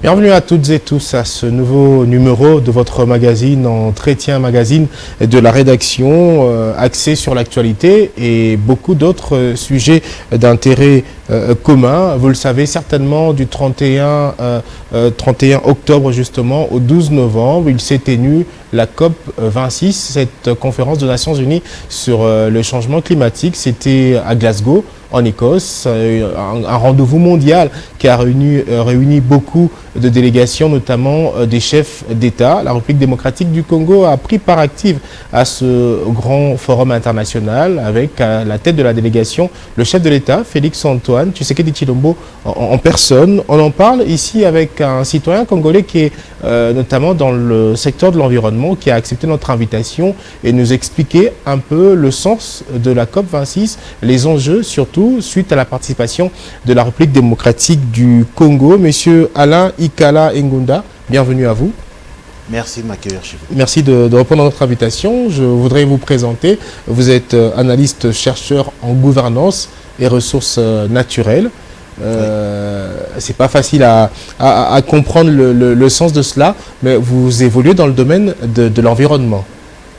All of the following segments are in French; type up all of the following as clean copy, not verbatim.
Bienvenue à toutes et tous à ce nouveau numéro de votre magazine Entretien Magazine de la rédaction axé sur l'actualité et beaucoup d'autres sujets d'intérêt commun. Vous le savez certainement, du 31 octobre justement au 12 novembre, il s'est tenu la COP 26, cette conférence des Nations Unies sur le changement climatique. C'était à Glasgow, en Écosse, un rendez-vous mondial qui a réuni beaucoup de délégations, notamment des chefs d'État. La République démocratique du Congo a pris part active à ce grand forum international avec à la tête de la délégation le chef de l'État, Félix-Antoine Tshisekedi Tshilombo en personne. On en parle ici avec un citoyen congolais qui est notamment dans le secteur de l'environnement, qui a accepté notre invitation et nous expliquer un peu le sens de la COP 26, les enjeux surtout suite à la participation de la République démocratique du Congo. Monsieur Alain Ikala Ngunda, bienvenue à vous. Merci de m'accueillir chez vous. Merci de répondre à notre invitation. Je voudrais vous présenter. Vous êtes analyste chercheur en gouvernance et ressources naturelles. C'est pas facile à comprendre le sens de cela, mais vous évoluez dans le domaine de l'environnement.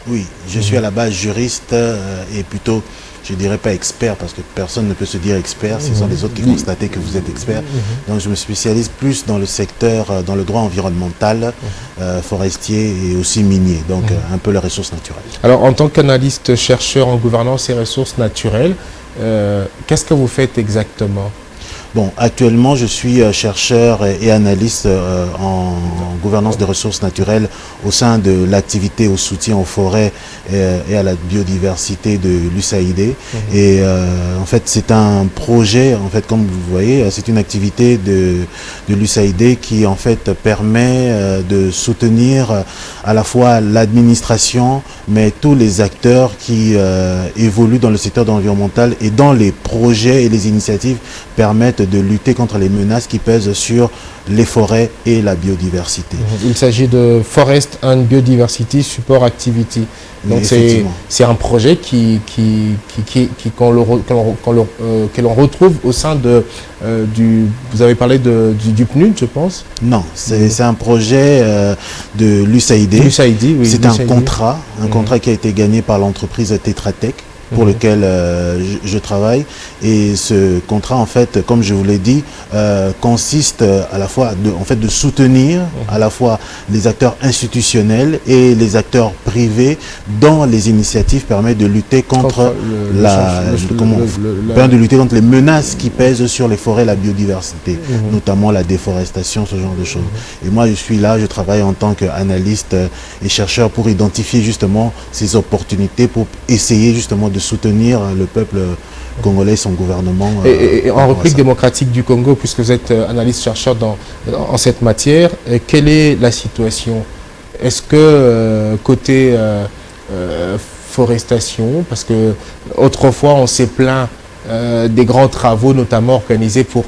Oui, je suis à la base juriste et plutôt, je dirais pas expert, parce que personne ne peut se dire expert, ce sont les autres qui constatent que vous êtes expert. Donc je me spécialise plus dans le secteur, dans le droit environnemental, forestier et aussi minier, donc un peu les ressources naturelles. Alors en tant qu'analyste chercheur en gouvernance et ressources naturelles, qu'est-ce que vous faites exactement ? Bon, actuellement, je suis chercheur et analyste en gouvernance des ressources naturelles au sein de l'activité au soutien aux forêts et à la biodiversité de l'USAID. Et en fait, c'est un projet, en fait, comme vous voyez, c'est une activité de l'USAID qui, en fait, permet de soutenir à la fois l'administration, mais tous les acteurs qui évoluent dans le secteur de l'environnemental et dans les projets et les initiatives permettent de lutter contre les menaces qui pèsent sur les forêts et la biodiversité. Il s'agit de Forest and Biodiversity Support Activity. Donc c'est un projet que l'on retrouve au sein vous avez parlé du PNUD, je pense. Non, c'est un projet de l'USAID. Oui, c'est un contrat qui a été gagné par l'entreprise Tetra Tech, pour lequel je travaille, et ce contrat, en fait, comme je vous l'ai dit, consiste à la fois de soutenir à la fois les acteurs institutionnels et les acteurs privés dont les initiatives permettent de lutter contre les menaces qui pèsent sur les forêts et la biodiversité, notamment la déforestation, ce genre de choses. Et moi, je suis là, je travaille en tant qu'analyste et chercheur pour identifier justement ces opportunités, pour essayer justement de soutenir le peuple congolais et son gouvernement. Et en République démocratique du Congo, puisque vous êtes analyste-chercheur en cette matière, quelle est la situation? Est-ce que côté forestation, parce que autrefois on s'est plaint des grands travaux, notamment organisés pour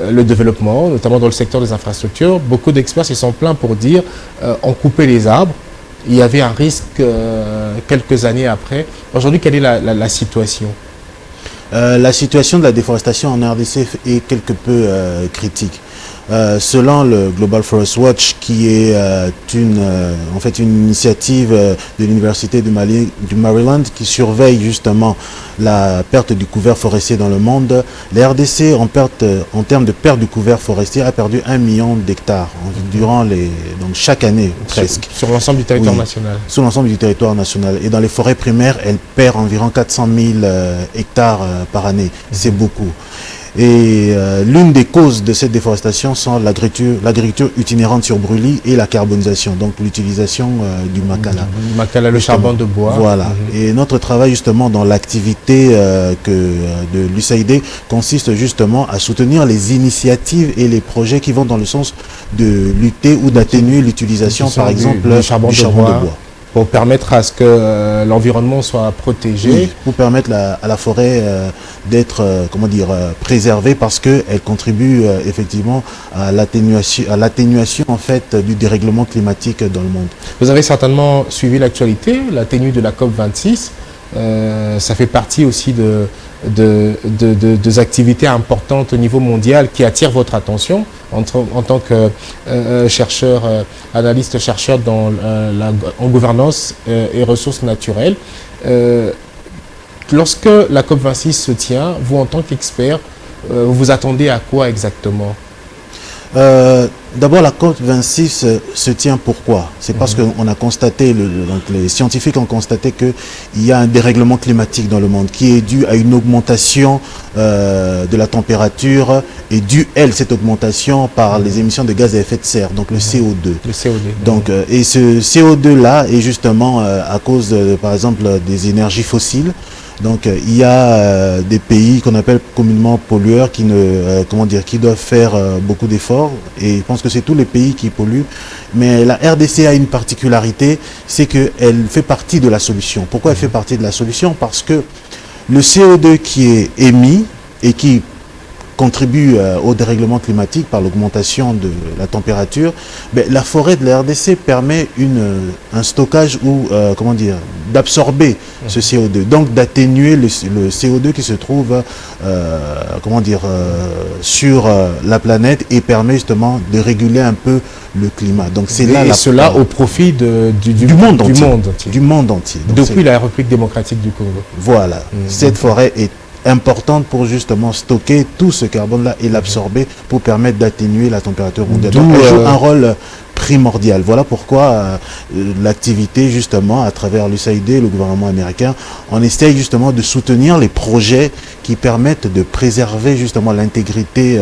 le développement, notamment dans le secteur des infrastructures, beaucoup d'experts se sont plaints pour dire on coupait les arbres. Il y avait un risque quelques années après. Aujourd'hui, quelle est la situation? La situation de la déforestation en RDC est quelque peu critique. Selon le Global Forest Watch, qui est en fait une initiative de l'Université du Maryland qui surveille justement la perte du couvert forestier dans le monde, la RDC en termes de perte du couvert forestier a perdu 1 million d'hectares donc chaque année presque. Sur l'ensemble du territoire national. Sur l'ensemble du territoire national. Et dans les forêts primaires, elle perd environ 400 000 hectares par année. C'est beaucoup. Et l'une des causes de cette déforestation sont l'agriculture itinérante sur brûlis et la carbonisation, donc l'utilisation du makala. Makala, le charbon de bois. Voilà. Et notre travail justement dans l'activité de l'USAID consiste justement à soutenir les initiatives et les projets qui vont dans le sens de lutter ou d'atténuer l'utilisation par exemple du charbon de bois. Pour permettre à ce que l'environnement soit protégé. Oui, pour permettre à la forêt d'être préservée, parce qu'elle contribue effectivement à l'atténuation en fait du dérèglement climatique dans le monde. Vous avez certainement suivi l'actualité, la tenue de la COP 26. Ça fait partie aussi des activités importantes au niveau mondial qui attirent votre attention en tant que chercheur, analyste-chercheur en gouvernance et ressources naturelles. Lorsque la COP26 se tient, vous en tant qu'expert, vous vous attendez à quoi exactement? D'abord, la COP26 se tient pourquoi? C'est parce qu'on a constaté, donc les scientifiques ont constaté qu'il y a un dérèglement climatique dans le monde qui est dû à une augmentation de la température et due, cette augmentation par les émissions de gaz à effet de serre, donc le CO2. Le CO2. Donc, et ce CO2-là est justement à cause, par exemple, des énergies fossiles. Donc il y a des pays qu'on appelle communément pollueurs qui qui doivent faire beaucoup d'efforts, et je pense que c'est tous les pays qui polluent. Mais la RDC a une particularité, c'est qu'elle fait partie de la solution. Pourquoi elle fait partie de la solution? Parce que le CO2 qui est émis et qui contribue au dérèglement climatique par l'augmentation de la température, la forêt de la RDC permet un stockage ou d'absorber ce CO2, donc d'atténuer le CO2 qui se trouve sur la planète, et permet justement de réguler un peu le climat. Donc c'est là cela au profit du monde entier. Du monde entier. Donc depuis la République démocratique du Congo. Voilà, cette forêt est importante pour justement stocker tout ce carbone-là et l'absorber pour permettre d'atténuer la température mondiale. Donc elle joue un rôle primordial. Voilà pourquoi l'activité, justement, à travers l'USAID, le gouvernement américain, on essaye justement de soutenir les projets qui permettent de préserver justement l'intégrité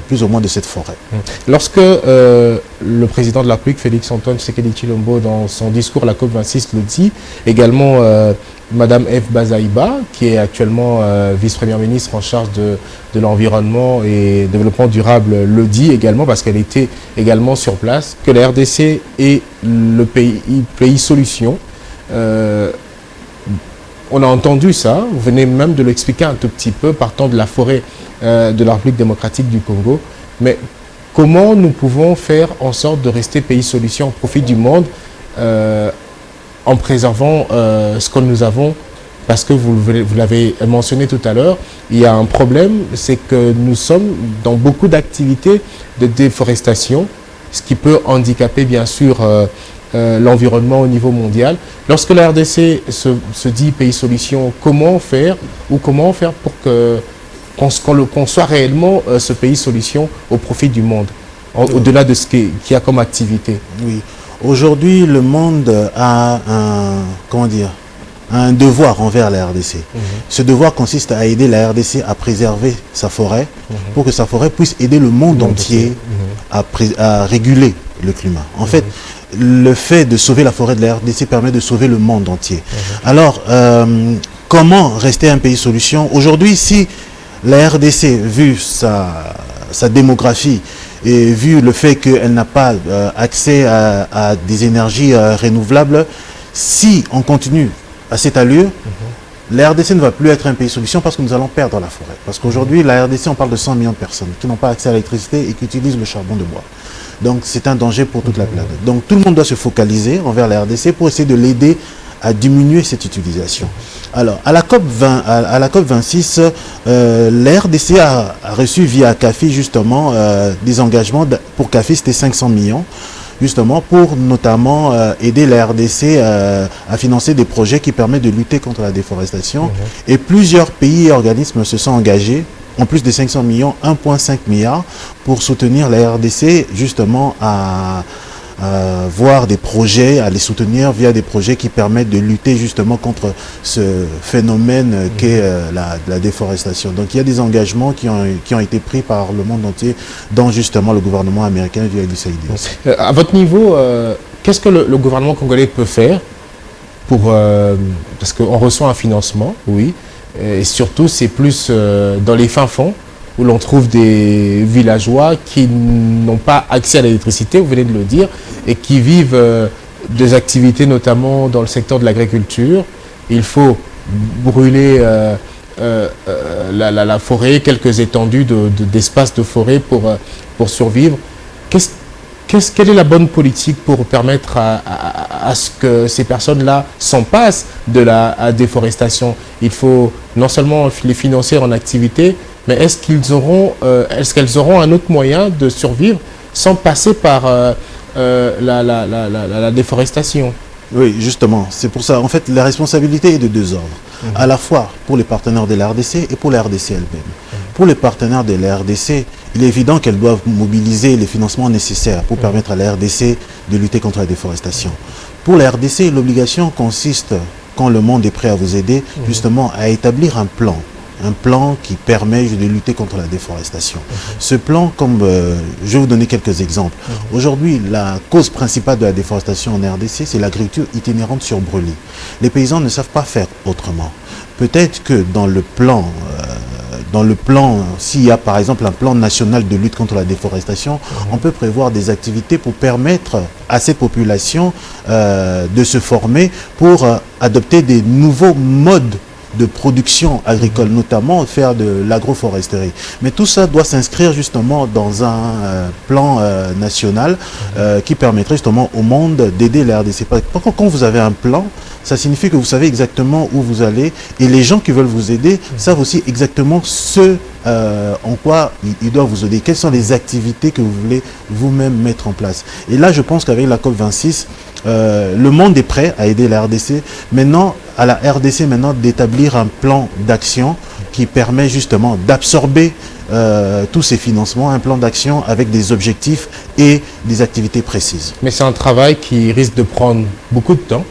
plus ou moins de cette forêt. Lorsque le président de la République, Félix-Antoine Tshisekedi Tshilombo, dans son discours à la COP26 le dit, également Madame F. Bazaïba, qui est actuellement vice-première ministre en charge de l'environnement et développement durable, le dit également, parce qu'elle était également sur place, que la RDC est le pays solution. On a entendu ça, vous venez même de l'expliquer un tout petit peu, partant de la forêt de la République démocratique du Congo. Mais comment nous pouvons faire en sorte de rester pays solution au profit du monde en préservant ce que nous avons? Parce que vous l'avez mentionné tout à l'heure, il y a un problème, c'est que nous sommes dans beaucoup d'activités de déforestation, ce qui peut handicaper bien sûr l'environnement au niveau mondial. Lorsque la RDC se dit pays solution, comment faire pour qu'on soit réellement ce pays solution au profit du monde, au-delà de ce qu'il y a comme activité? Oui. Aujourd'hui, le monde a un devoir envers la RDC. Ce devoir consiste à aider la RDC à préserver sa forêt pour que sa forêt puisse aider le monde entier à réguler le climat. En fait, le fait de sauver la forêt de la RDC permet de sauver le monde entier. Alors, comment rester un pays solution? Aujourd'hui, si la RDC, vu sa démographie, et vu le fait qu'elle n'a pas accès à des énergies renouvelables, si on continue à cette allure, la RDC ne va plus être un pays solution, parce que nous allons perdre la forêt. Parce qu'aujourd'hui, la RDC, on parle de 100 millions de personnes qui n'ont pas accès à l'électricité et qui utilisent le charbon de bois. Donc c'est un danger pour toute la planète. Donc tout le monde doit se focaliser envers la RDC pour essayer de l'aider à diminuer cette utilisation. Alors, à la COP26, la RDC a reçu via CAFI justement des engagements. Pour CAFI, c'était 500 millions, justement pour notamment aider la RDC à financer des projets qui permettent de lutter contre la déforestation. Et plusieurs pays et organismes se sont engagés, en plus des 500 millions, 1,5 milliard pour soutenir la RDC justement à voir des projets, à les soutenir via des projets qui permettent de lutter justement contre ce phénomène qu'est la déforestation. Donc il y a des engagements qui ont été pris par le monde entier, dont justement le gouvernement américain via l'USAID. À votre niveau, qu'est-ce que le gouvernement congolais peut faire pour... parce qu'on reçoit un financement, oui, et surtout c'est plus dans les fins fonds, où l'on trouve des villageois qui n'ont pas accès à l'électricité, vous venez de le dire, et qui vivent des activités notamment dans le secteur de l'agriculture. Il faut brûler la forêt, quelques étendues d'espaces de forêt pour survivre. Qu'est-ce quelle est la bonne politique pour permettre à ce que ces personnes-là s'en passent de la déforestation? Il faut non seulement les financer en activité, mais est-ce qu'elles auront un autre moyen de survivre sans passer par la déforestation? Oui, justement, c'est pour ça. En fait, la responsabilité est de deux ordres. À la fois pour les partenaires de la RDC et pour la RDC elle-même. Pour les partenaires de la RDC, il est évident qu'elles doivent mobiliser les financements nécessaires pour permettre à la RDC de lutter contre la déforestation. Pour la RDC, l'obligation consiste, quand le monde est prêt à vous aider, justement à établir un plan qui permet de lutter contre la déforestation. Ce plan, comme je vais vous donner quelques exemples. Aujourd'hui, la cause principale de la déforestation en RDC, c'est l'agriculture itinérante sur brûlis. Les paysans ne savent pas faire autrement. Peut-être que dans le plan, s'il y a par exemple un plan national de lutte contre la déforestation, on peut prévoir des activités pour permettre à ces populations de se former pour adopter des nouveaux modes de production agricole, notamment faire de l'agroforesterie. Mais tout ça doit s'inscrire justement dans un plan national qui permettrait justement au monde d'aider la RDC. Quand vous avez un plan, ça signifie que vous savez exactement où vous allez et les gens qui veulent vous aider savent aussi exactement ce en quoi ils doivent vous aider. Quelles sont les activités que vous voulez vous-même mettre en place. Et là, je pense qu'avec la COP26, le monde est prêt à aider la RDC. Maintenant, à la RDC maintenant d'établir un plan d'action qui permet justement d'absorber tous ces financements, un plan d'action avec des objectifs et des activités précises. Mais c'est un travail qui risque de prendre beaucoup de temps,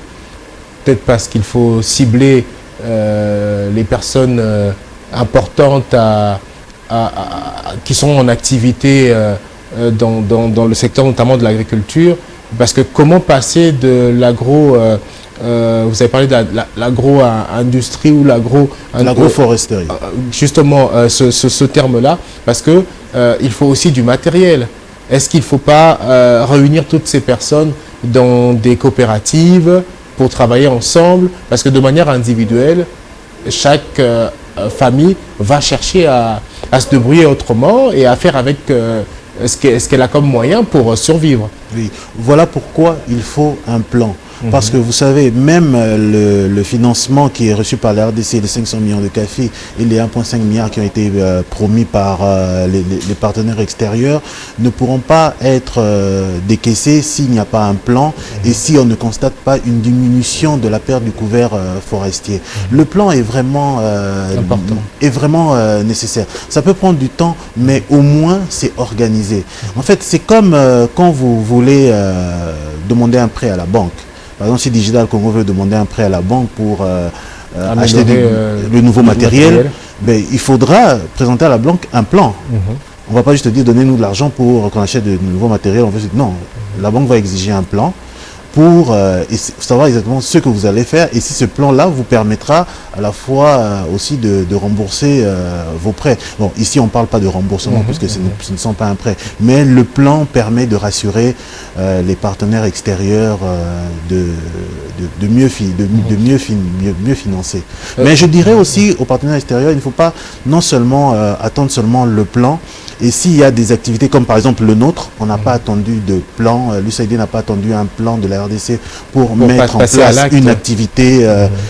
peut-être parce qu'il faut cibler les personnes importantes qui sont en activité dans le secteur notamment de l'agriculture, parce que comment passer de l'agro... vous avez parlé de l'agro-industrie ou l'agroforesterie. Justement, ce terme-là, parce que il faut aussi du matériel. Est-ce qu'il ne faut pas réunir toutes ces personnes dans des coopératives pour travailler ensemble? Parce que de manière individuelle, chaque famille va chercher à se débrouiller autrement et à faire avec ce qu'elle a comme moyen pour survivre. Oui, voilà pourquoi il faut un plan. Parce que vous savez, même le financement qui est reçu par la RDC, les 500 millions de café et les 1,5 milliard qui ont été promis par les partenaires extérieurs ne pourront pas être décaissés s'il n'y a pas un plan et si on ne constate pas une diminution de la perte du couvert forestier. Le plan est vraiment important, est vraiment nécessaire. Ça peut prendre du temps, mais au moins c'est organisé. En fait, c'est comme quand vous voulez demander un prêt à la banque. Par exemple, si Digital Congo veut demander un prêt à la banque pour acheter le nouveau matériel, ben, il faudra présenter à la banque un plan. On ne va pas juste dire donnez-nous de l'argent pour qu'on achète de nouveaux matériels. Non, la banque va exiger un plan pour savoir exactement ce que vous allez faire et si ce plan-là vous permettra à la fois aussi de rembourser vos prêts. Bon, ici on ne parle pas de remboursement puisque ce ne sont pas un prêt, mais le plan permet de rassurer les partenaires extérieurs de mieux financer. Mais je dirais aussi aux partenaires extérieurs, il ne faut pas non seulement attendre seulement le plan. Et s'il y a des activités comme par exemple le nôtre, on n'a pas attendu de plan, l'USAID n'a pas attendu un plan de la RDC pour mettre en place une activité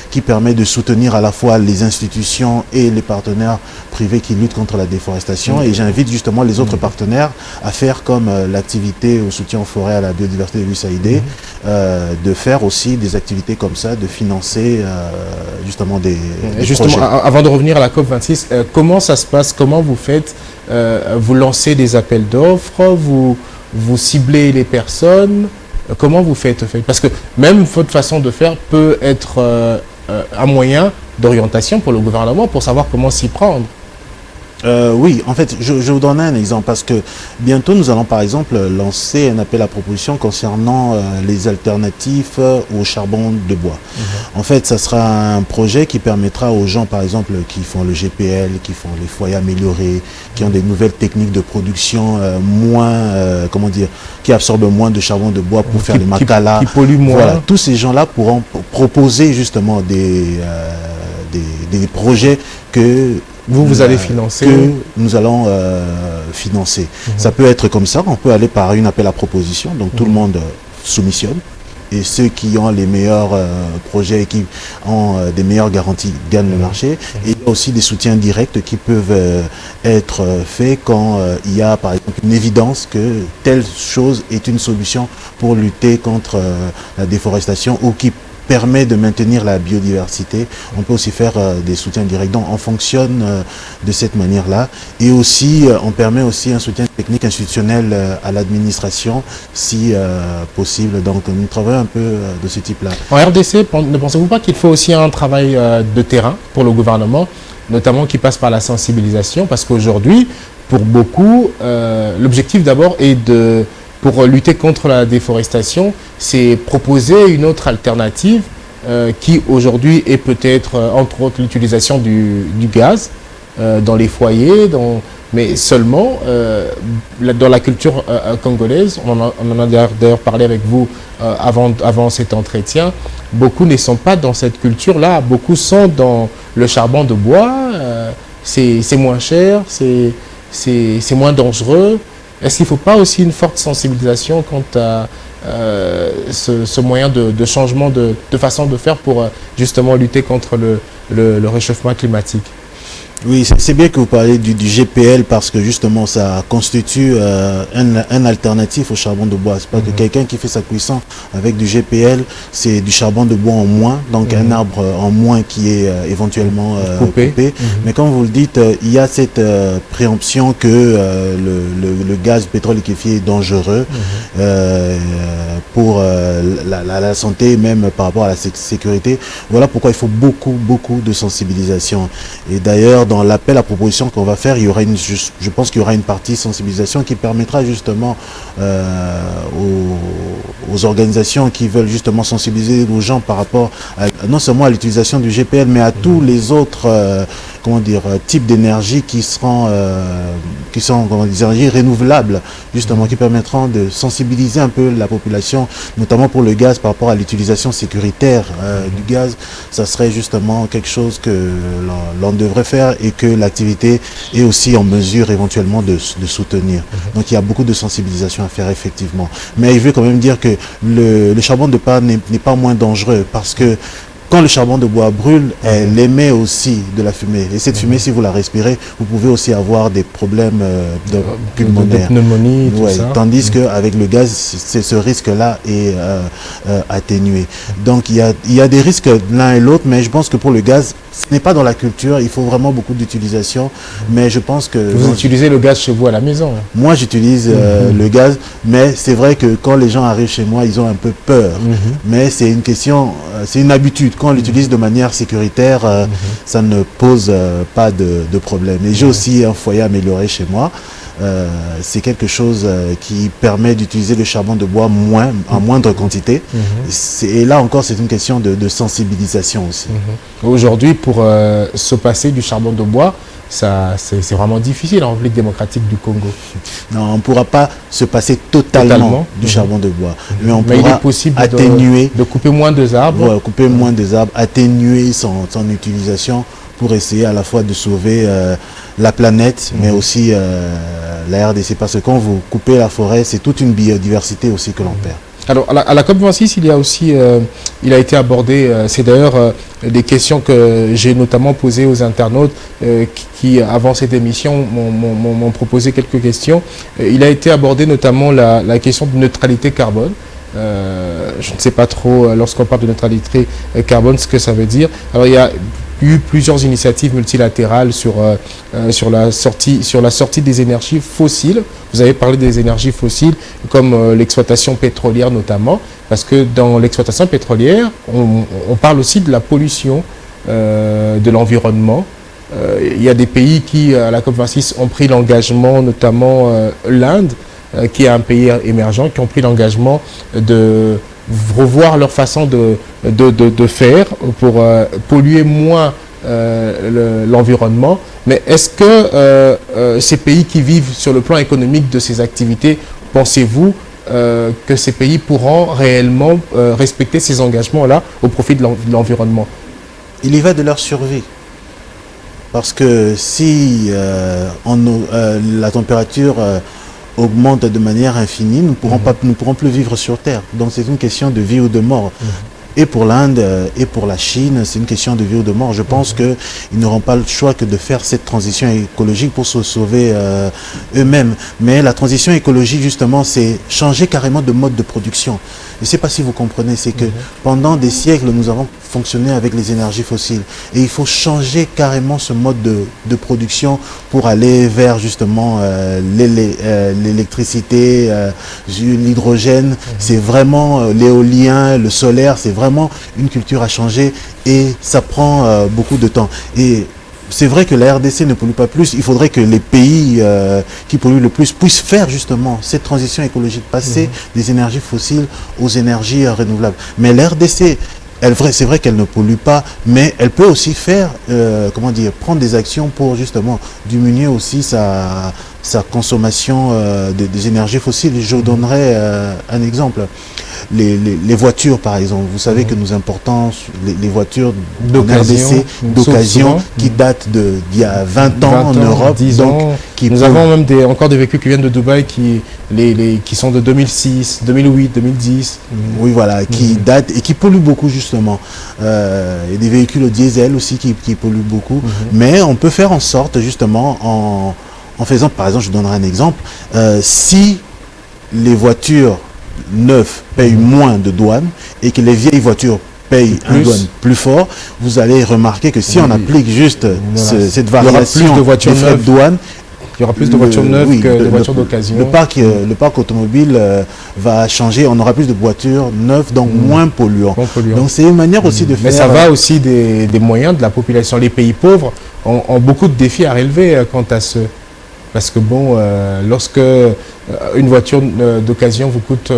qui permet de soutenir à la fois les institutions et les partenaires privés qui luttent contre la déforestation. Et j'invite justement les autres partenaires à faire comme l'activité au soutien aux forêts à la biodiversité de l'USAID, de faire aussi des activités comme ça, de financer justement des projets. Avant de revenir à la COP26, comment ça se passe? Comment vous faites? Vous lancez des appels d'offres, vous ciblez les personnes, comment vous faites? Parce que même votre façon de faire peut être un moyen d'orientation pour le gouvernement pour savoir comment s'y prendre. Oui, en fait, je vous donne un exemple parce que bientôt nous allons par exemple lancer un appel à proposition concernant les alternatifs au charbon de bois. En fait, ça sera un projet qui permettra aux gens par exemple qui font le GPL, qui font les foyers améliorés, qui ont des nouvelles techniques de production qui absorbent moins de charbon de bois pour faire les makalas. Qui polluent moins. Voilà, tous ces gens-là pourront proposer justement des projets que Vous allez financer. Que nous allons financer. Ça peut être comme ça, on peut aller par une appel à proposition, donc tout le monde soumissionne. Et ceux qui ont les meilleurs projets et qui ont des meilleures garanties gagnent le marché. Et il y a aussi des soutiens directs qui peuvent être faits quand il y a par exemple une évidence que telle chose est une solution pour lutter contre la déforestation ou qui permet de maintenir la biodiversité. On peut aussi faire des soutiens directs. Donc on fonctionne de cette manière-là. Et aussi, on permet aussi un soutien technique institutionnel à l'administration, si possible. Donc nous travaillons un peu de ce type-là. En RDC, ne pensez-vous pas qu'il faut aussi un travail de terrain pour le gouvernement, notamment qui passe par la sensibilisation? Parce qu'aujourd'hui, pour beaucoup, l'objectif d'abord est de... Pour lutter contre la déforestation, c'est proposer une autre alternative qui aujourd'hui est peut-être, entre autres, l'utilisation du gaz dans les foyers, mais seulement dans la culture congolaise, on en a d'ailleurs parlé avec vous avant cet entretien, beaucoup ne sont pas dans cette culture-là, beaucoup sont dans le charbon de bois, c'est moins cher, c'est moins dangereux. Est-ce qu'il ne faut pas aussi une forte sensibilisation quant à ce moyen de changement de façon de faire pour justement lutter contre le réchauffement climatique? Oui, c'est bien que vous parlez du GPL parce que justement ça constitue un alternatif au charbon de bois. C'est pas que quelqu'un qui fait sa cuisson avec du GPL, c'est du charbon de bois en moins, donc un arbre en moins qui est éventuellement coupé. Mais comme vous le dites, il y a cette préemption que le gaz, le pétrole liquéfié est dangereux pour la santé, même par rapport à la sécurité. Voilà pourquoi il faut beaucoup de sensibilisation. Et d'ailleurs, dans l'appel à proposition qu'on va faire, il y aura je pense qu'il y aura une partie sensibilisation qui permettra justement aux organisations qui veulent justement sensibiliser aux gens par rapport non seulement à l'utilisation du GPL, mais à tous les autres types d'énergie qui sont des énergies renouvelables, justement, qui permettront de sensibiliser un peu la population, notamment pour le gaz, par rapport à l'utilisation sécuritaire du gaz. Ça serait justement quelque chose que l'on devrait faire et que l'activité est aussi en mesure éventuellement de soutenir. Donc il y a beaucoup de sensibilisation à faire effectivement. Mais je veux quand même dire que le charbon de bois n'est pas moins dangereux parce que quand le charbon de bois brûle, elle émet aussi de la fumée. Et cette fumée, si vous la respirez, vous pouvez aussi avoir des problèmes pulmonaires. De pneumonie, tout ça. Tandis qu'avec le gaz, ce risque-là est atténué. Donc il y a des risques l'un et l'autre, mais je pense que pour le gaz, ce n'est pas dans la culture. Il faut vraiment beaucoup d'utilisation. Mais je pense que... Vous utilisez le gaz chez vous à la maison? Moi, j'utilise le gaz, mais c'est vrai que quand les gens arrivent chez moi, ils ont un peu peur. Mais c'est une question, c'est une habitude. Quand on l'utilise de manière sécuritaire, ça ne pose pas de problème. Et j'ai aussi un foyer amélioré chez moi. C'est quelque chose qui permet d'utiliser le charbon de bois en moindre quantité. Et là encore, c'est une question de sensibilisation aussi. Aujourd'hui, pour se passer du charbon de bois, c'est vraiment difficile en République démocratique du Congo. Non, on ne pourra pas se passer totalement du charbon de bois. Mais on pourra il est possible atténuer, de couper moins de arbres. Couper moins des arbres, atténuer son utilisation pour essayer à la fois de sauver la planète, mais aussi la RDC. Parce que quand vous coupez la forêt, c'est toute une biodiversité aussi que l'on perd. Alors, à la COP26, il y a aussi, il a été abordé, c'est d'ailleurs des questions que j'ai notamment posées aux internautes qui, avant cette émission, m'ont proposé quelques questions. Il a été abordé notamment la question de neutralité carbone. Je ne sais pas trop, lorsqu'on parle de neutralité carbone, ce que ça veut dire. Alors, il y a eu plusieurs initiatives multilatérales sur la sortie des énergies fossiles. Vous avez parlé des énergies fossiles comme l'exploitation pétrolière notamment, parce que dans l'exploitation pétrolière, on parle aussi de la pollution de l'environnement. Il y a des pays qui, à la COP26, ont pris l'engagement, notamment l'Inde, qui est un pays émergent, qui ont pris l'engagement de revoir leur façon de faire pour polluer moins l'environnement. Mais est-ce que ces pays qui vivent sur le plan économique de ces activités, pensez-vous que ces pays pourront réellement respecter ces engagements-là au profit de l'environnement? Il y va de leur survie. Parce que si la température augmente de manière infinie, nous ne pourrons plus vivre sur Terre. Donc c'est une question de vie ou de mort. Et pour l'Inde et pour la Chine, c'est une question de vie ou de mort. Je pense qu'ils n'auront pas le choix que de faire cette transition écologique pour se sauver eux-mêmes. Mais la transition écologique, justement, c'est changer carrément de mode de production. Je ne sais pas si vous comprenez, c'est que pendant des siècles, nous avons fonctionné avec les énergies fossiles. Et il faut changer carrément ce mode de production pour aller vers justement l'électricité, l'hydrogène. C'est vraiment l'éolien, le solaire, c'est vraiment une culture à changer et ça prend beaucoup de temps. Et c'est vrai que la RDC ne pollue pas plus. Il faudrait que les pays qui polluent le plus puissent faire justement cette transition écologique, passer des énergies fossiles aux énergies renouvelables. Mais la RDC, c'est vrai qu'elle ne pollue pas, mais elle peut aussi faire, prendre des actions pour justement diminuer aussi sa consommation des énergies fossiles. Je vous donnerai un exemple. Les voitures, par exemple. Vous savez que nous importons les voitures RDC d'occasion qui datent d'il y a 20 ans en Europe. 10 ans. Nous avons même encore des véhicules qui viennent de Dubaï qui sont de 2006, 2008, 2010. Oui, voilà, qui datent et qui polluent beaucoup justement. Et des véhicules diesel aussi qui polluent beaucoup. Mais on peut faire en sorte justement, en faisant, par exemple, je donnerai un exemple, si les voitures neuves payent moins de douane et que les vieilles voitures payent une douane plus fort, vous allez remarquer que si on applique juste cette variation des frais de douane, il y aura plus de voitures neuves que de voitures d'occasion. Le parc automobile va changer, on aura plus de voitures neuves, donc moins polluants. Donc c'est une manière aussi de faire... Mais ça va aussi des moyens de la population. Les pays pauvres ont beaucoup de défis à relever quant à ce... Parce que bon, lorsque une voiture d'occasion vous coûte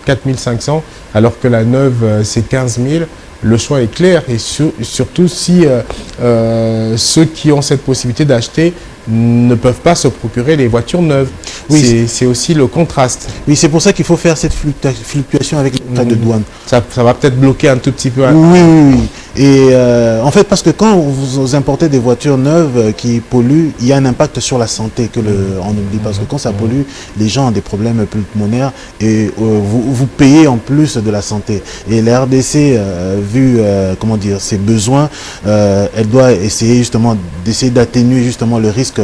4 500, alors que la neuve c'est 15 000, le choix est clair. Et surtout si ceux qui ont cette possibilité d'acheter ne peuvent pas se procurer les voitures neuves. Oui, c'est aussi le contraste. Oui, c'est pour ça qu'il faut faire cette fluctuation avec les frais de douane. Ça va peut-être bloquer un tout petit peu. Oui. Et en fait, parce que quand vous importez des voitures neuves qui polluent, il y a un impact sur la santé que on oublie. Parce que quand ça pollue, les gens ont des problèmes pulmonaires et vous payez en plus de la santé. Et la RDC, vu ses besoins, elle doit essayer justement d'atténuer justement le risque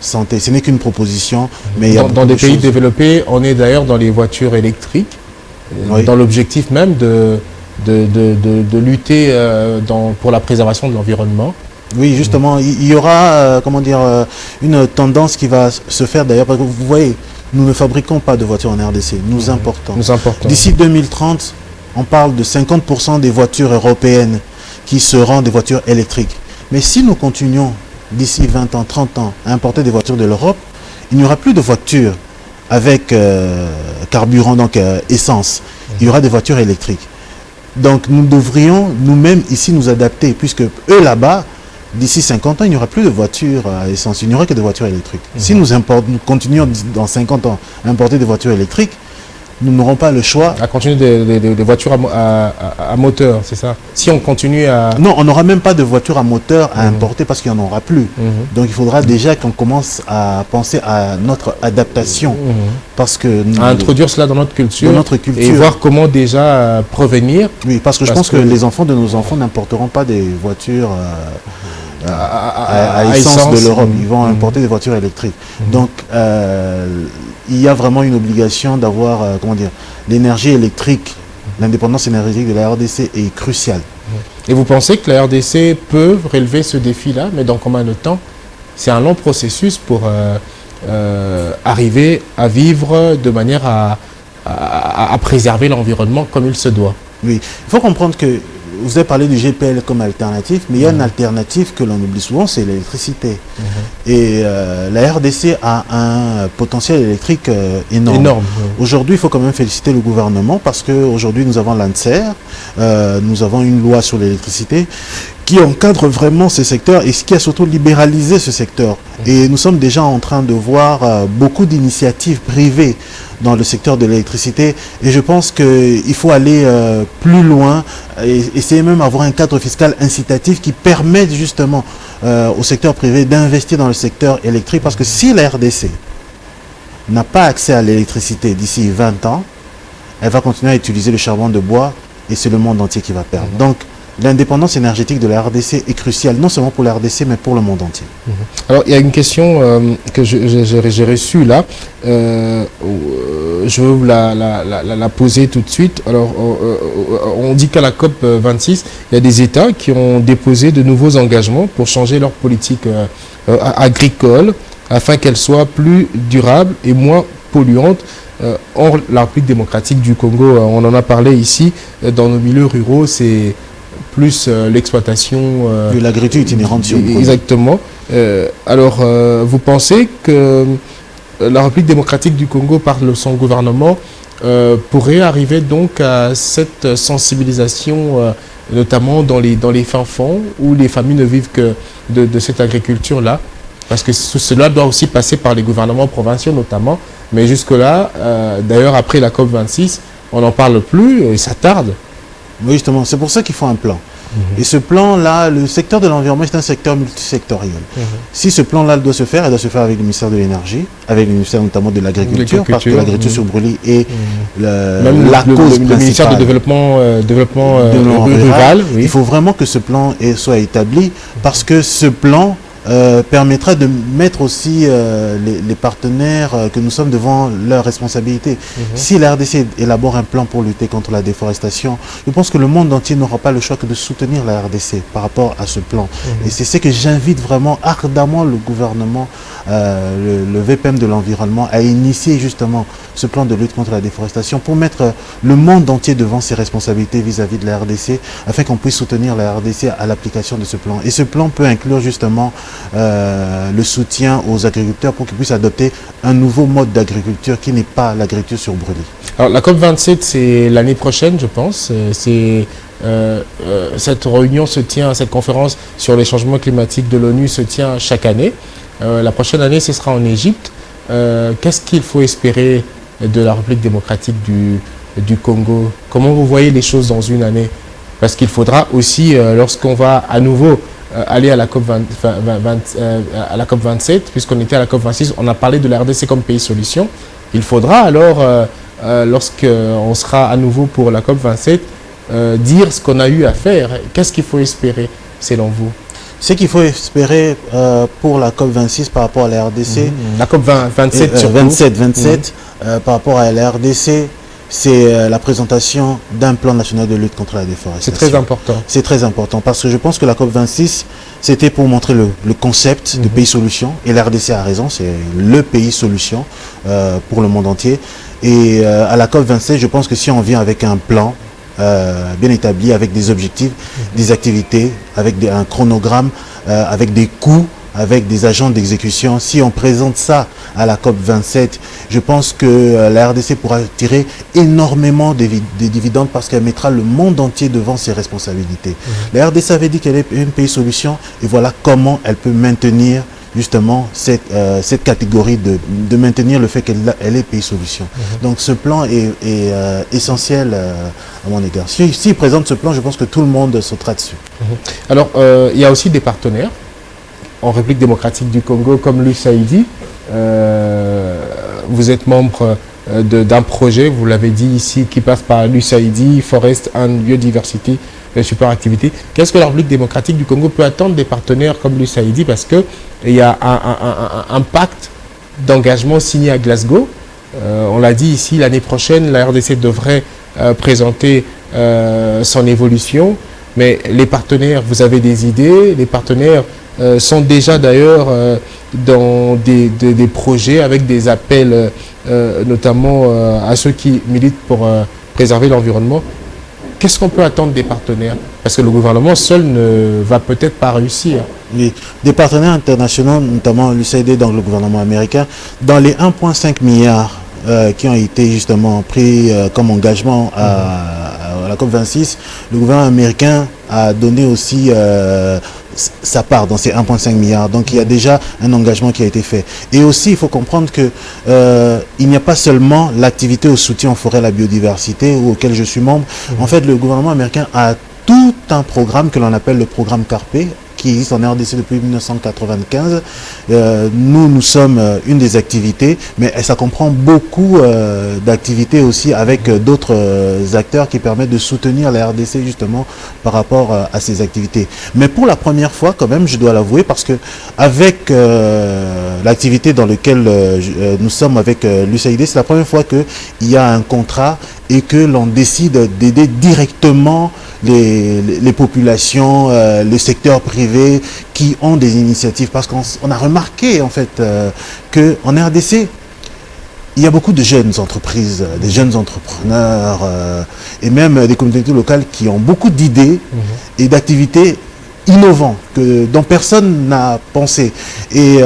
santé. Ce n'est qu'une proposition, mais il y a dans des pays développés, on est d'ailleurs dans les voitures électriques, dans l'objectif même de lutter pour la préservation de l'environnement. Oui, justement, il y aura une tendance qui va se faire d'ailleurs, parce que vous voyez, nous ne fabriquons pas de voitures en RDC, nous importons. D'ici 2030, on parle de 50% des voitures européennes qui seront des voitures électriques. Mais si nous continuons d'ici 20 ans, 30 ans à importer des voitures de l'Europe, il n'y aura plus de voitures avec carburant, donc essence. Il y aura des voitures électriques. Donc nous devrions nous-mêmes ici nous adapter, puisque eux là-bas, d'ici 50 ans, il n'y aura plus de voitures à essence, il n'y aura que des voitures électriques. Si nous continuons dans 50 ans à importer des voitures électriques, nous n'aurons pas le choix. À continuer des voitures à moteur, c'est ça? Si on continue à... Non, on n'aura même pas de voitures à moteur à importer parce qu'il n'y en aura plus. Donc il faudra déjà qu'on commence à penser à notre adaptation. Parce que à introduire cela dans notre culture. Et voir comment déjà prévenir. Oui, parce que je pense que les enfants de nos enfants n'importeront pas des voitures à essence de l'Europe. Ils vont importer des voitures électriques. Donc il y a vraiment une obligation d'avoir, l'énergie électrique, l'indépendance énergétique de la RDC est cruciale. Et vous pensez que la RDC peut relever ce défi-là, mais dans combien de temps? C'est un long processus pour arriver à vivre de manière à préserver l'environnement comme il se doit. Oui, il faut comprendre que vous avez parlé du GPL comme alternative, mais il y a une alternative que l'on oublie souvent, c'est l'électricité. Et la RDC a un potentiel électrique énorme. Aujourd'hui, il faut quand même féliciter le gouvernement parce qu'aujourd'hui, nous avons l'ANSER, nous avons une loi sur l'électricité qui encadre vraiment ce secteur et qui a surtout libéralisé ce secteur. Et nous sommes déjà en train de voir beaucoup d'initiatives privées dans le secteur de l'électricité. Et je pense qu'il faut aller plus loin et essayer même d'avoir un cadre fiscal incitatif qui permette justement au secteur privé d'investir dans le secteur électrique. Parce que si la RDC n'a pas accès à l'électricité d'ici 20 ans, elle va continuer à utiliser le charbon de bois et c'est le monde entier qui va perdre. Donc, l'indépendance énergétique de la RDC est cruciale, non seulement pour la RDC, mais pour le monde entier. Alors, il y a une question que j'ai reçue là. Je veux vous la poser tout de suite. Alors, on dit qu'à la COP 26, il y a des États qui ont déposé de nouveaux engagements pour changer leur politique agricole afin qu'elle soit plus durable et moins polluante. Or, la République démocratique du Congo, on en a parlé ici, dans nos milieux ruraux, c'est plus l'exploitation de l'agriculture itinérante sur le exactement. Alors, vous pensez que la République démocratique du Congo, par son gouvernement, pourrait arriver donc à cette sensibilisation, notamment dans les fins fonds, où les familles ne vivent que de cette agriculture-là? Parce que cela doit aussi passer par les gouvernements provinciaux notamment. Mais jusque-là, d'ailleurs, après la COP26, on n'en parle plus et ça tarde. Oui, justement, c'est pour ça qu'il faut un plan. Et ce plan-là, le secteur de l'environnement, c'est un secteur multisectoriel. Si ce plan-là doit se faire, il doit se faire avec le ministère de l'Énergie, avec le ministère notamment de l'Agriculture, parce que l'agriculture sur brûlis est la cause principale. Le ministère du développement rural. Oui. Il faut vraiment que ce plan soit établi, parce que ce plan permettra de mettre aussi les partenaires que nous sommes devant leurs responsabilités. Si la RDC élabore un plan pour lutter contre la déforestation, je pense que le monde entier n'aura pas le choix que de soutenir la RDC par rapport à ce plan. Et c'est ce que j'invite vraiment ardemment le gouvernement, le VPM de l'environnement, à initier justement ce plan de lutte contre la déforestation pour mettre le monde entier devant ses responsabilités vis-à-vis de la RDC, afin qu'on puisse soutenir la RDC à l'application de ce plan. Et ce plan peut inclure justement le soutien aux agriculteurs pour qu'ils puissent adopter un nouveau mode d'agriculture qui n'est pas l'agriculture sur brûlis. Alors la COP27, c'est l'année prochaine, je pense. Cette réunion se tient, cette conférence sur les changements climatiques de l'ONU se tient chaque année. La prochaine année, ce sera en Égypte. Qu'est-ce qu'il faut espérer de la République démocratique du Congo? Comment vous voyez les choses dans une année? Parce qu'il faudra aussi, lorsqu'on va à nouveau aller à la COP 27, puisqu'on était à la COP 26, on a parlé de la RDC comme pays solution. Il faudra alors, lorsqu'on sera à nouveau pour la COP 27, dire ce qu'on a eu à faire. Qu'est-ce qu'il faut espérer, selon vous? Ce qu'il faut espérer pour la COP 26 par rapport à la RDC, la COP 27 surtout. 27 par rapport à la RDC, c'est la présentation d'un plan national de lutte contre la déforestation. C'est très important. C'est très important parce que je pense que la COP 26, c'était pour montrer le concept de pays solution. Et la RDC a raison, c'est le pays solution pour le monde entier. Et à la COP 27, je pense que si on vient avec un plan bien établi, avec des objectifs, des activités, avec un chronogramme, avec des coûts, avec des agents d'exécution, si on présente ça à la COP 27, je pense que la RDC pourra tirer énormément des dividendes parce qu'elle mettra le monde entier devant ses responsabilités. La RDC avait dit qu'elle est une pays solution et voilà comment elle peut maintenir justement cette catégorie de maintenir le fait qu'elle est pays solution. Donc ce plan est essentiel à mon égard. S'il présente ce plan, je pense que tout le monde sautera dessus. Alors, il y a aussi des partenaires en République démocratique du Congo, comme l'USAID. Vous êtes membre d'un projet, vous l'avez dit ici, qui passe par l'USAID, Forest and Biodiversity, Super Activity. Qu'est-ce que la République démocratique du Congo peut attendre des partenaires comme l'USAID? Parce qu'il y a un pacte d'engagement signé à Glasgow. On l'a dit ici, l'année prochaine, la RDC devrait présenter son évolution. Mais les partenaires, vous avez des idées, les partenaires sont déjà d'ailleurs dans des projets avec des appels notamment à ceux qui militent pour préserver l'environnement. Qu'est-ce qu'on peut attendre des partenaires? Parce que le gouvernement seul ne va peut-être pas réussir. Des partenaires internationaux, notamment l'USAID, donc le gouvernement américain, dans les 1,5 milliard qui ont été justement pris comme engagement à la COP26, le gouvernement américain a donné aussi sa part dans ces 1,5 milliard. Donc il y a déjà un engagement qui a été fait. Et aussi, il faut comprendre que il n'y a pas seulement l'activité au soutien aux forêts et à la biodiversité auquel je suis membre. En fait, le gouvernement américain a tout un programme que l'on appelle le programme CARPE, qui existe en RDC depuis 1995. Nous sommes une des activités, mais ça comprend beaucoup d'activités aussi avec d'autres acteurs qui permettent de soutenir la RDC justement par rapport à ces activités. Mais pour la première fois quand même, je dois l'avouer, parce que avec l'activité dans laquelle nous sommes avec l'USAID, c'est la première fois qu'il y a un contrat et que l'on décide d'aider directement les populations, le secteur privé qui ont des initiatives. Parce qu'on a remarqué en fait qu'en RDC, il y a beaucoup de jeunes entreprises, des jeunes entrepreneurs et même des communautés locales qui ont beaucoup d'idées et d'activités innovantes dont personne n'a pensé. Et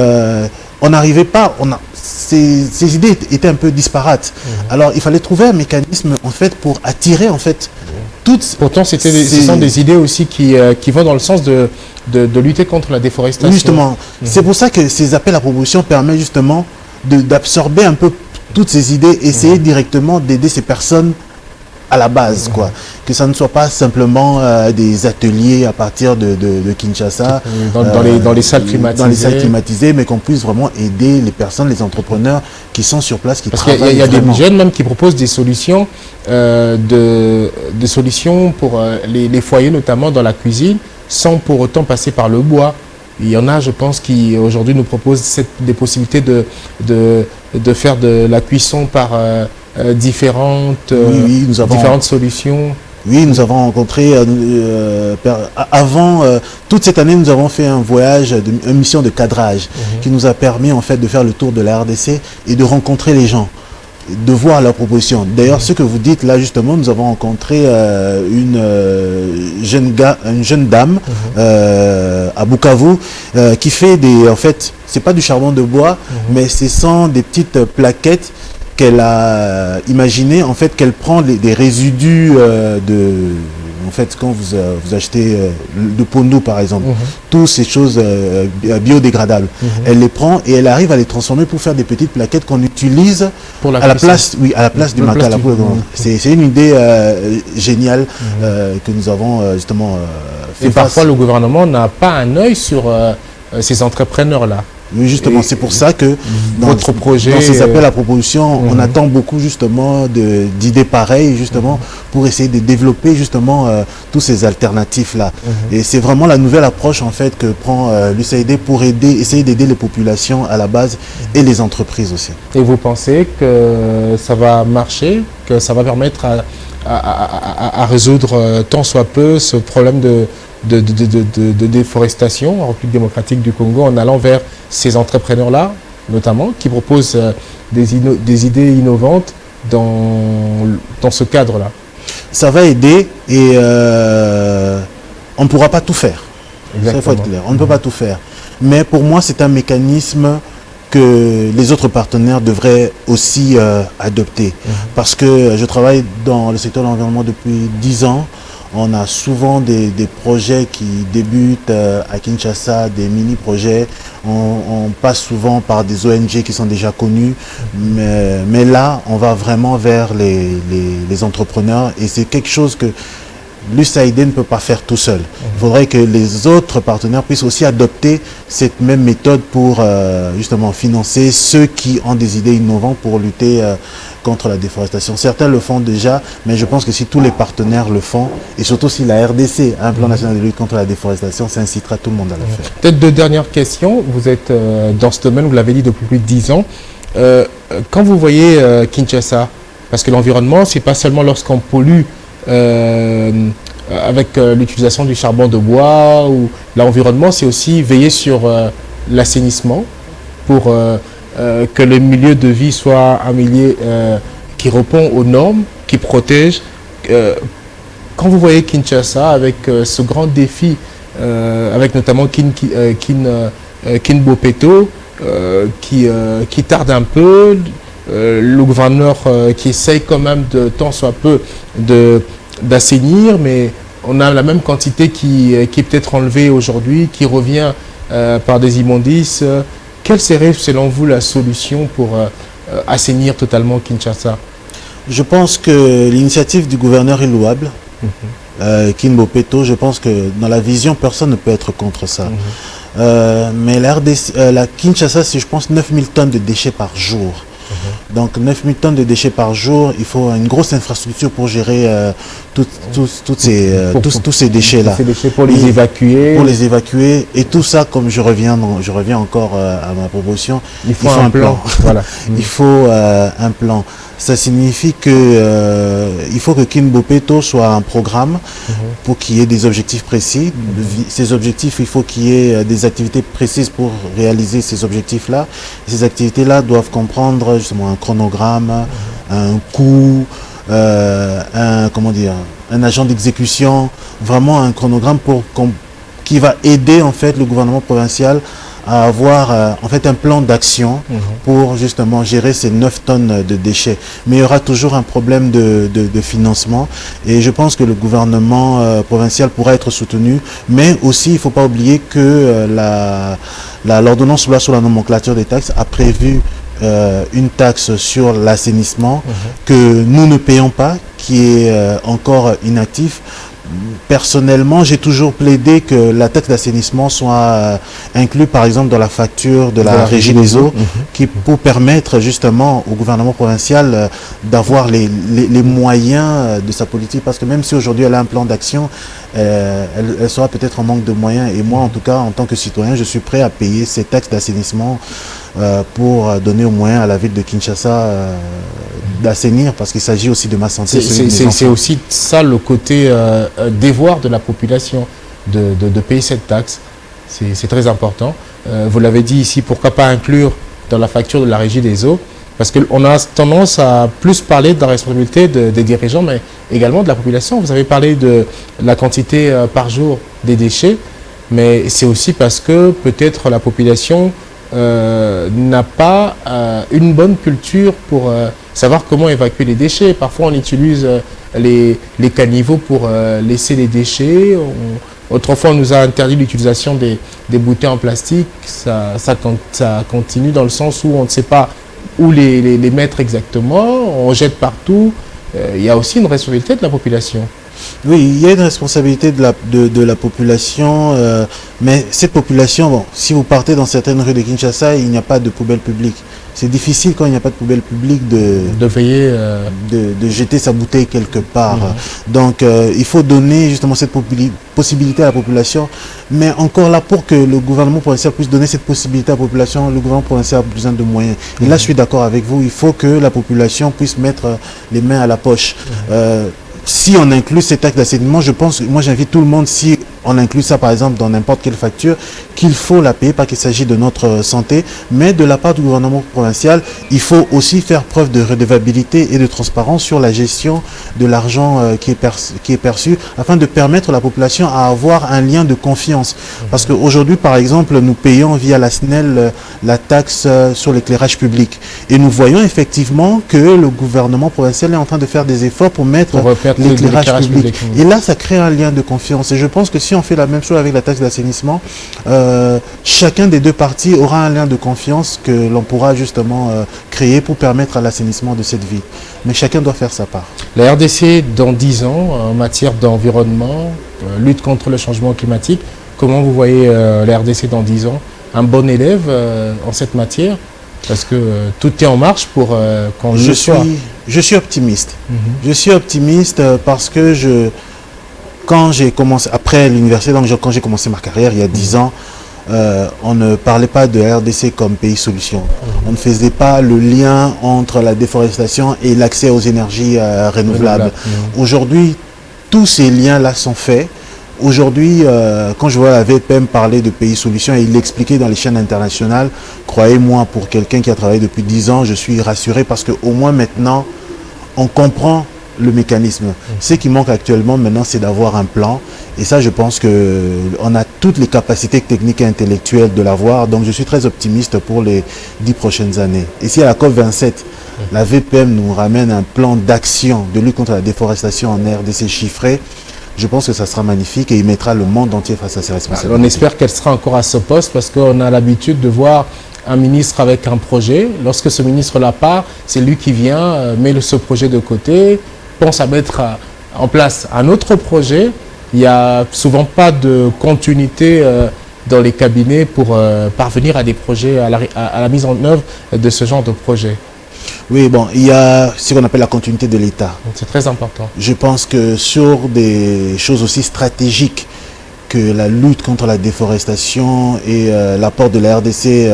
on n'arrivait pas, ces idées étaient un peu disparates. Alors il fallait trouver un mécanisme en fait pour attirer en fait toutes. Pourtant ce sont des idées aussi qui vont dans le sens de lutter contre la déforestation. Justement, c'est pour ça que ces appels à proposition permettent justement d'absorber un peu toutes ces idées, essayer directement d'aider ces personnes à la base, quoi. Que ça ne soit pas simplement des ateliers à partir de Kinshasa, dans les salles climatisées. Dans les salles climatisées, mais qu'on puisse vraiment aider les personnes, les entrepreneurs qui sont sur place, qui travaillent. Parce qu'il y a des jeunes même qui proposent des solutions, des solutions pour les foyers, notamment dans la cuisine, sans pour autant passer par le bois. Il y en a, je pense, qui aujourd'hui nous proposent des possibilités de faire de la cuisson par différentes solutions. Oui, nous avons rencontré, avant, toute cette année, nous avons fait un voyage, une mission de cadrage qui nous a permis en fait de faire le tour de la RDC et de rencontrer les gens, de voir leurs propositions. D'ailleurs, ce que vous dites là, justement, nous avons rencontré une jeune dame à Bukavu qui fait en fait, c'est pas du charbon de bois, mais ce sont des petites plaquettes qu'elle a imaginé, en fait, qu'elle prend des résidus en fait, quand vous achetez de Pondu, par exemple, toutes ces choses biodégradables, elle les prend et elle arrive à les transformer pour faire des petites plaquettes qu'on utilise à la place du makala. C'est une idée géniale que nous avons justement fait. Et parfois, le gouvernement n'a pas un œil sur ces entrepreneurs-là. Oui, justement, c'est pour ça que dans ces appels à proposition, on attend beaucoup justement d'idées pareilles, justement, pour essayer de développer justement tous ces alternatifs-là. Et c'est vraiment la nouvelle approche en fait que prend l'USAID pour essayer d'aider les populations à la base et les entreprises aussi. Et vous pensez que ça va marcher, que ça va permettre à résoudre tant soit peu ce problème de déforestation en République démocratique du Congo en allant vers ces entrepreneurs-là, notamment, qui proposent des idées innovantes dans ce cadre-là? Ça va aider et on ne pourra pas tout faire. Ça, il faut être clair. On ne peut pas tout faire. Mais pour moi, c'est un mécanisme que les autres partenaires devraient aussi adopter. Parce que je travaille dans le secteur de l'environnement depuis 10 ans. On a souvent des projets qui débutent à Kinshasa, des mini-projets. On passe souvent par des ONG qui sont déjà connues. Mais là, on va vraiment vers les entrepreneurs. Et c'est quelque chose que l'USAID ne peut pas faire tout seul. Il faudrait que les autres partenaires puissent aussi adopter cette même méthode pour justement financer ceux qui ont des idées innovantes pour lutter contre la déforestation. Certains le font déjà, mais je pense que si tous les partenaires le font, et surtout si la RDC a un plan national de lutte contre la déforestation, ça incitera tout le monde à le faire. Peut-être deux dernières questions. Vous êtes dans ce domaine, vous l'avez dit, depuis plus de 10 ans. Quand vous voyez Kinshasa, parce que l'environnement, c'est pas seulement lorsqu'on pollue avec l'utilisation du charbon de bois, ou l'environnement, c'est aussi veiller sur l'assainissement pour que le milieu de vie soit un milieu qui répond aux normes, qui protège. Quand vous voyez Kinshasa avec ce grand défi, avec notamment Kinbopeto, qui tarde un peu, le gouverneur qui essaye quand même de tant soit peu d'assainir, mais on a la même quantité qui est peut-être enlevée aujourd'hui, qui revient par des immondices. Quelle serait, selon vous, la solution pour assainir totalement Kinshasa? Je pense que l'initiative du gouverneur est louable. King Bopeto, je pense que dans la vision, personne ne peut être contre ça. Mais la Kinshasa, c'est, je pense, 9000 tonnes de déchets par jour. Donc 9000 tonnes de déchets par jour, il faut une grosse infrastructure pour gérer tous ces déchets-là. Ces déchets pour les évacuer. Pour les évacuer. Et tout ça, comme je reviens encore à ma proposition, il faut un plan. Voilà. Il faut un plan. Ça signifie que il faut que King Bopeto soit un programme pour qu'il y ait des objectifs précis. Ces objectifs, il faut qu'il y ait des activités précises pour réaliser ces objectifs-là. Ces activités-là doivent comprendre justement un chronogramme, un coût, un agent d'exécution, vraiment un chronogramme qui va aider en fait le gouvernement provincial à avoir en fait un plan d'action pour justement gérer ces 9 tonnes de déchets. Mais il y aura toujours un problème de financement et je pense que le gouvernement provincial pourra être soutenu, mais aussi il ne faut pas oublier que l'ordonnance sur la nomenclature des taxes a prévu une taxe sur l'assainissement que nous ne payons pas, qui est encore inactif. Personnellement, j'ai toujours plaidé que la taxe d'assainissement soit inclue par exemple dans la facture de la Régie des eaux, pour permettre justement au gouvernement provincial d'avoir les moyens de sa politique, parce que même si aujourd'hui elle a un plan d'action, elle sera peut-être en manque de moyens, et moi en tout cas en tant que citoyen je suis prêt à payer ces taxes d'assainissement pour donner aux moyens à la ville de Kinshasa d'assainir, parce qu'il s'agit aussi de ma santé. C'est aussi ça le côté devoir de la population, de payer cette taxe. C'est très important. Vous l'avez dit ici, pourquoi pas inclure dans la facture de la Régie des eaux, parce qu'on a tendance à plus parler de la responsabilité des dirigeants, mais également de la population. Vous avez parlé de la quantité par jour des déchets, mais c'est aussi parce que peut-être la population n'a pas une bonne culture pour savoir comment évacuer les déchets. Parfois on utilise les caniveaux pour laisser les déchets. Autrefois on nous a interdit l'utilisation des bouteilles en plastique. Ça continue dans le sens où on ne sait pas où les mettre exactement, on jette partout. Il y a aussi une responsabilité de la population. Oui, il y a une responsabilité de la population, mais cette population, bon, si vous partez dans certaines rues de Kinshasa, il n'y a pas de poubelle publique. C'est difficile quand il n'y a pas de poubelle publique de veiller, de jeter sa bouteille quelque part. Donc il faut donner justement cette possibilité à la population, mais encore là, pour que le gouvernement provincial puisse donner cette possibilité à la population, le gouvernement provincial a besoin de moyens. Et là je suis d'accord avec vous, il faut que la population puisse mettre les mains à la poche. Si on inclut ces taxes d'assainissement, je pense, moi j'invite tout le monde, si on inclut ça par exemple dans n'importe quelle facture, qu'il faut la payer parce qu'il s'agit de notre santé, mais de la part du gouvernement provincial, il faut aussi faire preuve de redevabilité et de transparence sur la gestion de l'argent qui est perçu, afin de permettre à la population à avoir un lien de confiance. Parce qu'aujourd'hui, par exemple, nous payons via la SNEL la taxe sur l'éclairage public. Et nous voyons effectivement que le gouvernement provincial est en train de faire des efforts pour mettre l'éclairage public. Et là, ça crée un lien de confiance. Et je pense que si on fait la même chose avec la taxe d'assainissement, chacun des deux parties aura un lien de confiance que l'on pourra justement créer pour permettre à l'assainissement de cette ville. Mais chacun doit faire sa part. La RDC, dans 10 ans, en matière d'environnement, lutte contre le changement climatique, comment vous voyez la RDC dans 10 ans? Un bon élève en cette matière? Parce que tout est en marche pour qu'on le soit. Je suis optimiste. Je suis optimiste parce que quand j'ai commencé, après l'université, donc quand j'ai commencé ma carrière il y a 10 ans, on ne parlait pas de RDC comme pays solution. On ne faisait pas le lien entre la déforestation et l'accès aux énergies renouvelables. Aujourd'hui, tous ces liens-là sont faits. Aujourd'hui, quand je vois la VPM parler de pays solution et il l'expliquait dans les chaînes internationales, croyez-moi, pour quelqu'un qui a travaillé depuis 10 ans, je suis rassuré parce qu'au moins maintenant, on comprend le mécanisme. Ce qui manque actuellement maintenant, c'est d'avoir un plan. Et ça, je pense qu'on a toutes les capacités techniques et intellectuelles de l'avoir. Donc, je suis très optimiste pour les 10 prochaines années. Et si à la COP27, la VPM nous ramène un plan d'action de lutte contre la déforestation en RDC chiffré, je pense que ça sera magnifique et il mettra le monde entier face à ses responsabilités. On espère qu'elle sera encore à ce poste parce qu'on a l'habitude de voir un ministre avec un projet. Lorsque ce ministre-là part, c'est lui qui vient, met ce projet de côté, pense à mettre en place un autre projet. Il n'y a souvent pas de continuité dans les cabinets pour parvenir à des projets, à la mise en œuvre de ce genre de projet. Oui, bon, il y a ce qu'on appelle la continuité de l'État. C'est très important. Je pense que sur des choses aussi stratégiques que la lutte contre la déforestation et l'apport de la RDC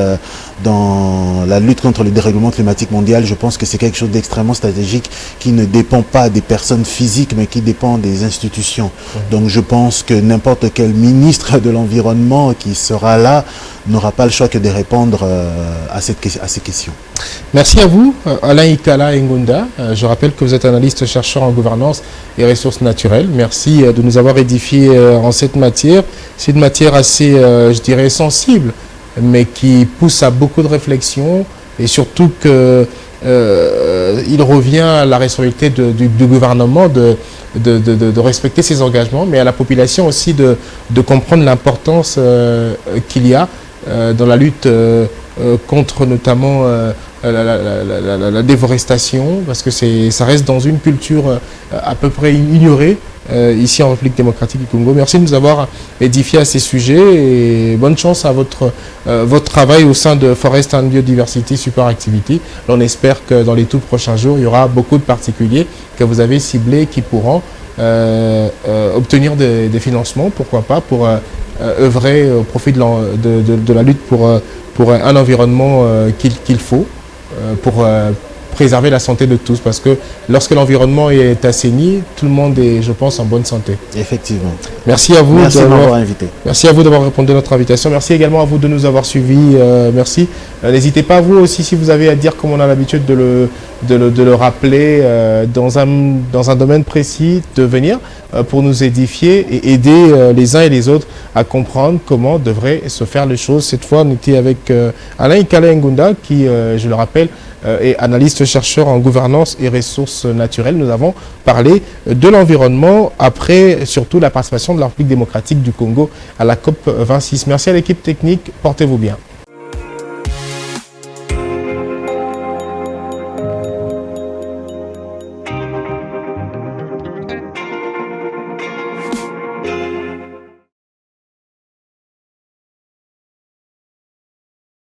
dans la lutte contre le dérèglement climatique mondial, je pense que c'est quelque chose d'extrêmement stratégique qui ne dépend pas des personnes physiques mais qui dépend des institutions. Donc je pense que n'importe quel ministre de l'Environnement qui sera là n'aura pas le choix que de répondre à ces questions. Merci à vous, Alain Ikala Ngunda. Je rappelle que vous êtes analyste chercheur en gouvernance et ressources naturelles. Merci de nous avoir édifié en cette matière. C'est une matière assez, je dirais, sensible, mais qui pousse à beaucoup de réflexion et surtout que il revient à la responsabilité du gouvernement de respecter ses engagements, mais à la population aussi de comprendre l'importance qu'il y a dans la lutte contre notamment la déforestation, parce que ça reste dans une culture à peu près ignorée ici en République démocratique du Congo. Merci de nous avoir édifié à ces sujets et bonne chance à votre travail au sein de Forest and Biodiversity Super Activity. On espère que dans les tout prochains jours, il y aura beaucoup de particuliers que vous avez ciblés qui pourront obtenir des financements, pourquoi pas, pour œuvrer au profit de la lutte pour un environnement qu'il faut, pour préserver la santé de tous, parce que lorsque l'environnement est assaini, tout le monde est, je pense, en bonne santé. Effectivement. Merci à vous. Merci de m'avoir invité. Merci à vous d'avoir répondu à notre invitation. Merci également à vous de nous avoir suivis. Merci. N'hésitez pas, vous aussi, si vous avez à dire, comme on a l'habitude de le rappeler, dans un domaine précis, de venir pour nous édifier et aider les uns et les autres à comprendre comment devraient se faire les choses. Cette fois, on était avec Alain Ikala Ngunda, qui, je le rappelle, et analyste-chercheur en gouvernance et ressources naturelles. Nous avons parlé de l'environnement après surtout la participation de la République démocratique du Congo à la COP 26. Merci à l'équipe technique, portez-vous bien.